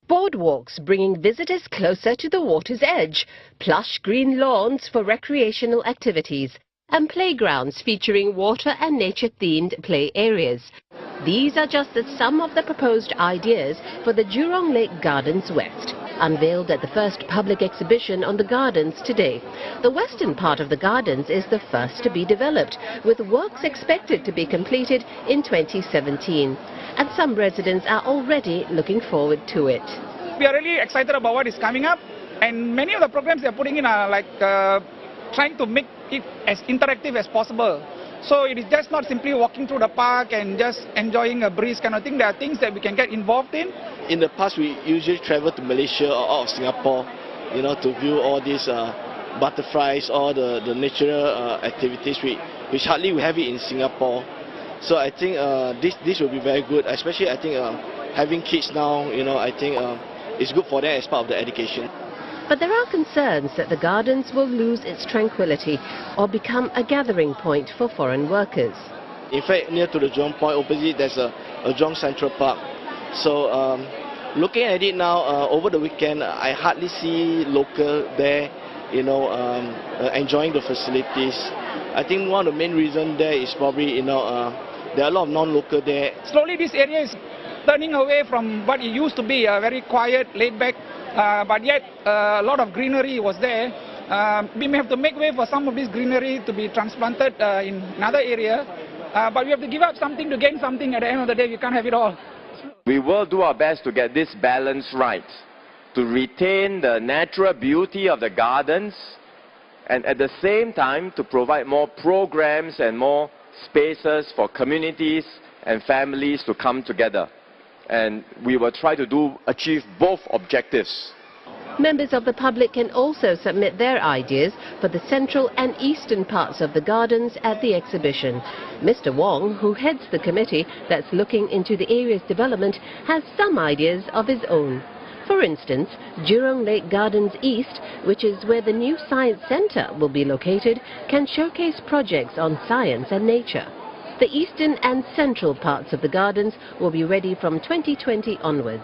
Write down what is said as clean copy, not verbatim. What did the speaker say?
Boardwalks bringing visitors closer to the water's edge, plush green lawns for recreational activities, and playgrounds featuring water and nature-themed play areas. These are just some of the proposed ideas for the Jurong Lake Gardens West, unveiled at the first public exhibition on the gardens today. The western part of the gardens is the first to be developed, with works expected to be completed in 2017. And some residents are already looking forward to it. We are really excited about what is coming up, and many of the programs they are putting in are like trying to make it as interactive as possible. So it is just not simply walking through the park and just enjoying a breeze kind of thing. There are things that we can get involved in. In the past, we usually travel to Malaysia or out of Singapore, to view all these butterflies, all the natural activities, which hardly we have it in Singapore. So I think this will be very good, especially I think having kids now, I think it's good for them as part of the education. But there are concerns that the gardens will lose its tranquility or become a gathering point for foreign workers. In fact, near to the Jurong Point, opposite, there's a Jurong Central Park. So looking at it now, over the weekend, I hardly see local there, enjoying the facilities. I think one of the main reasons there is probably, there are a lot of non-local there. Slowly this area is turning away from what it used to be, a very quiet, laid-back, but yet a lot of greenery was there. We may have to make way for some of this greenery to be transplanted in another area, but we have to give up something to gain something. At the end of the day, we can't have it all. We will do our best to get this balance right, to retain the natural beauty of the gardens, and at the same time to provide more programs and more spaces for communities and families to come together. And we will try to achieve both objectives. Members of the public can also submit their ideas for the central and eastern parts of the gardens at the exhibition. Mr. Wong, who heads the committee that's looking into the area's development, has some ideas of his own. For instance, Jurong Lake Gardens East, which is where the new science centre will be located, can showcase projects on science and nature. The eastern and central parts of the gardens will be ready from 2020 onwards.